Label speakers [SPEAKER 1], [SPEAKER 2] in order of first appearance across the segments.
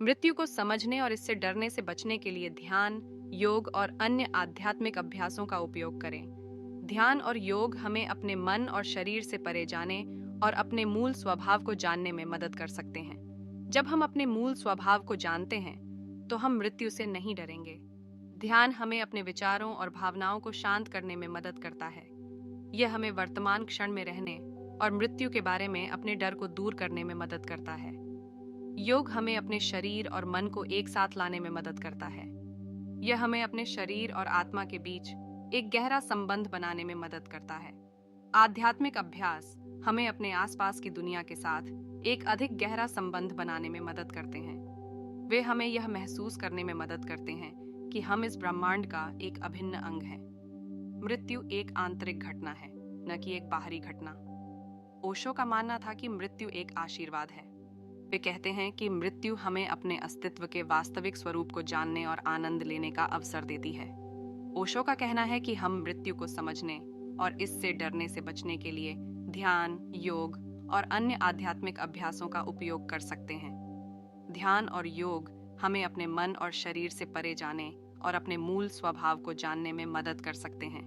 [SPEAKER 1] मृत्यु को समझने और इससे डरने से बचने के लिए ध्यान, योग और अन्य आध्यात्मिक अभ्यासों का उपयोग करें। ध्यान और योग हमें अपने मन और शरीर से परे जाने और अपने मूल स्वभाव को जानने में मदद कर सकते हैं। जब हम अपने मूल स्वभाव को जानते हैं, तो हम मृत्यु से नहीं डरेंगे। ध्यान हमें अपने विचारों और भावनाओं को शांत करने में मदद करता है। यह हमें वर्तमान क्षण में रहने और मृत्यु के बारे में अपने डर को दूर करने में मदद करता है। योग हमें अपने शरीर और मन को एक साथ लाने में मदद करता है। यह हमें अपने शरीर और आत्मा के बीच एक गहरा संबंध बनाने में मदद करता है। आध्यात्मिक अभ्यास हमें अपने आसपास की दुनिया के साथ एक अधिक गहरा संबंध बनाने में मदद करते हैं। वे हमें यह महसूस करने में मदद करते हैं कि हम इस ब्रह्मांड का एक अभिन्न अंग हैं। मृत्यु एक आंतरिक घटना है, न कि एक बाहरी घटना। ओशो का मानना था कि मृत्यु एक आशीर्वाद है। वे कहते हैं कि मृत्यु हमें अपने अस्तित्व के वास्तविक स्वरूप को जानने और आनंद लेने का अवसर देती है। ओशो का कहना है कि हम मृत्यु को समझने और इससे डरने से बचने के लिए ध्यान, योग और अन्य आध्यात्मिक अभ्यासों का उपयोग कर सकते हैं। ध्यान और योग हमें अपने मन और शरीर से परे जाने और अपने मूल स्वभाव को जानने में मदद कर सकते हैं।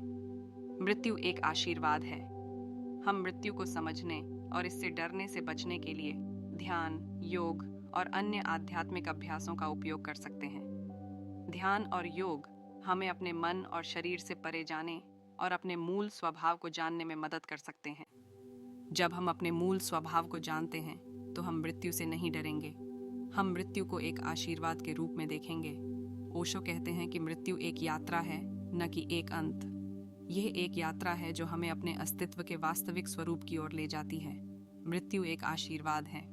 [SPEAKER 1] मृत्यु एक आशीर्वाद है। हम मृत्यु को समझने और इससे डरने से बचने के लिए ध्यान, योग और अन्य आध्यात्मिक अभ्यासों का उपयोग कर सकते हैं। ध्यान और योग हमें अपने मन और शरीर से परे जाने और अपने मूल स्वभाव को जानने में मदद कर सकते हैं। जब हम अपने मूल स्वभाव को जानते हैं, तो हम मृत्यु से नहीं डरेंगे। हम मृत्यु को एक आशीर्वाद के रूप में देखेंगे। ओशो कहते हैं कि मृत्यु एक यात्रा है, न कि एक अंत। यह एक यात्रा है जो हमें अपने अस्तित्व के वास्तविक स्वरूप की ओर ले जाती है। मृत्यु एक आशीर्वाद है।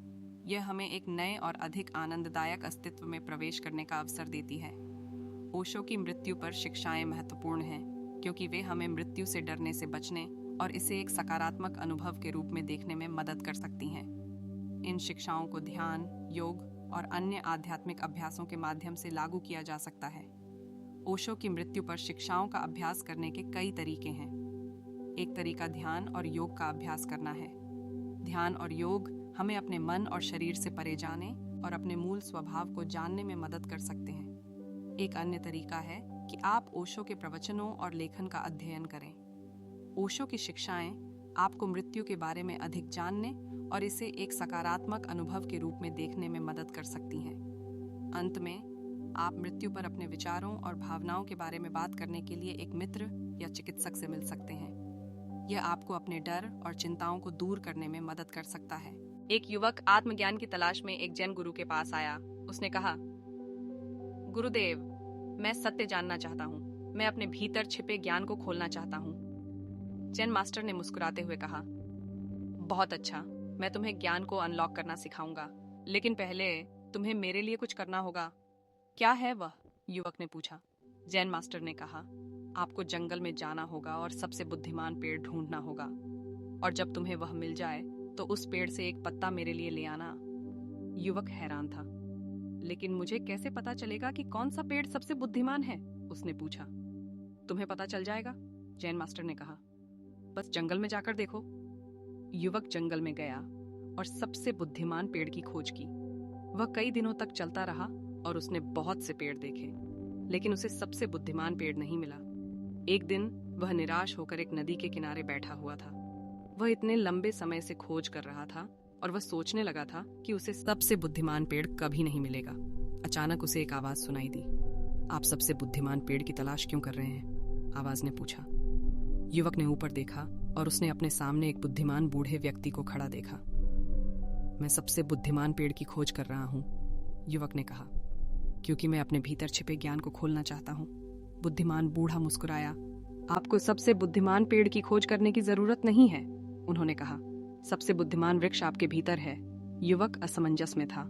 [SPEAKER 1] यह हमें एक नए और अधिक आनंददायक अस्तित्व में प्रवेश करने का अवसर देती है। ओशो की मृत्यु पर शिक्षाएं महत्वपूर्ण हैं, क्योंकि वे हमें मृत्यु से डरने से बचने और इसे एक सकारात्मक अनुभव के रूप में देखने में मदद कर सकती हैं। इन शिक्षाओं को ध्यान, योग और अन्य आध्यात्मिक अभ्यासों के माध्यम से लागू किया जा सकता है। ओशो की मृत्यु पर शिक्षाओं का अभ्यास करने के कई तरीके हैं। एक तरीका ध्यान और योग का अभ्यास करना है। ध्यान और योग हमें अपने मन और शरीर से परे जाने और अपने मूल स्वभाव को जानने में मदद कर सकते हैं। एक अन्य तरीका है कि आप ओशो के प्रवचनों और लेखन का अध्ययन करें। ओशो की शिक्षाएं आपको मृत्यु के बारे में अधिक जानने और इसे एक सकारात्मक अनुभव के रूप में देखने में मदद कर सकती हैं। अंत में, आप मृत्यु पर अपने विचारों और भावनाओं के बारे में बात करने के लिए एक मित्र या चिकित्सक से मिल सकते हैं। यह आपको अपने डर और चिंताओं को दूर करने में मदद कर सकता है। एक युवक आत्मज्ञान की तलाश में एक जैन गुरु के पास आया। उसने कहा, गुरुदेव, मैं सत्य जानना चाहता हूँ। मैं अपने भीतर छिपे ज्ञान को खोलना चाहता हूँ। जैन मास्टर ने मुस्कुराते हुए कहा, बहुत अच्छा, मैं तुम्हें ज्ञान को अनलॉक करना सिखाऊंगा, लेकिन पहले तुम्हें मेरे लिए कुछ करना होगा। क्या है वह? युवक ने पूछा। जैन मास्टर ने कहा, आपको जंगल में जाना होगा और सबसे बुद्धिमान पेड़ ढूंढना होगा, और जब तुम्हें वह मिल जाए तो उस पेड़ से एक पत्ता मेरे लिए ले आना। युवक हैरान था। लेकिन मुझे कैसे पता चलेगा कि कौन सा पेड़ सबसे बुद्धिमान है? उसने पूछा। तुम्हें पता चल जाएगा, जैन मास्टर ने कहा, बस जंगल में जाकर देखो। युवक जंगल में गया और सबसे बुद्धिमान पेड़ की खोज की। वह कई दिनों तक चलता रहा और उसने बहुत से पेड़ देखे, लेकिन उसे सबसे बुद्धिमान पेड़ नहीं मिला। एक दिन वह निराश होकर एक नदी के किनारे बैठा हुआ था। वह इतने लंबे समय से खोज कर रहा था और वह सोचने लगा था कि उसे सबसे बुद्धिमान पेड़ कभी नहीं मिलेगा। अचानक उसे एक आवाज सुनाई दी। आप सबसे बुद्धिमान पेड़ की तलाश क्यों कर रहे हैं? आवाज ने पूछा। युवक ने ऊपर देखा और उसने अपने सामने एक बुद्धिमान बूढ़े व्यक्ति को खड़ा देखा। मैं सबसे बुद्धिमान पेड़ की खोज कर रहा हूँ, युवक ने कहा, क्योंकि मैं अपने भीतर छिपे ज्ञान को खोलना चाहता हूँ। बुद्धिमान बूढ़ा मुस्कुराया। आपको सबसे बुद्धिमान पेड़ की खोज करने की जरूरत नहीं है, उन्होंने कहा। सबसे बुद्धिमान वृक्ष आपके भीतर है। युवक असमंजस में था।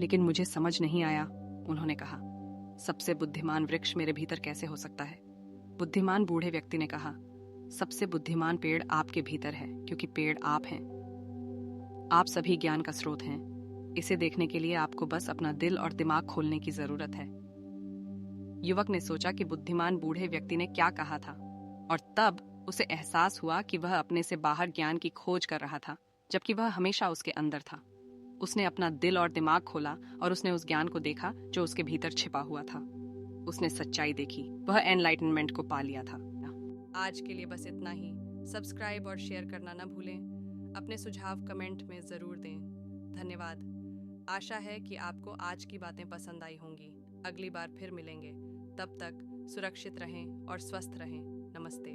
[SPEAKER 1] लेकिन मुझे समझ नहीं आया, उन्होंने कहा। सबसे बुद्धिमान वृक्ष मेरे भीतर कैसे हो सकता है? बुद्धिमान बूढ़े व्यक्ति ने कहा, सबसे बुद्धिमान पेड़ आपके भीतर है, क्योंकि पेड़ आप हैं। आप सभी ज्ञान का स्रोत हैं। इसे देखने के लिए आपको बस अपना दिल और दिमाग खोलने की जरूरत है। युवक ने सोचा कि बुद्धिमान बूढ़े व्यक्ति ने क्या कहा था, और तब उसे एहसास हुआ कि वह अपने से बाहर ज्ञान की खोज कर रहा था, जबकि वह हमेशा उसके अंदर था। उसने अपना दिल और दिमाग खोला और उसने उस ज्ञान को देखा जो उसके भीतर छिपा हुआ था। उसने सच्चाई देखी, वह एनलाइटनमेंट को पा लिया था। आज के लिए बस इतना ही। सब्सक्राइब और शेयर करना ना भूलें। अपने सुझाव कमेंट में ज़रूर दें। धन्यवाद। आशा है कि आपको आज की बातें पसंद आई होंगी। अगली बार फिर मिलेंगे। तब तक सुरक्षित रहें और स्वस्थ रहें। नमस्ते।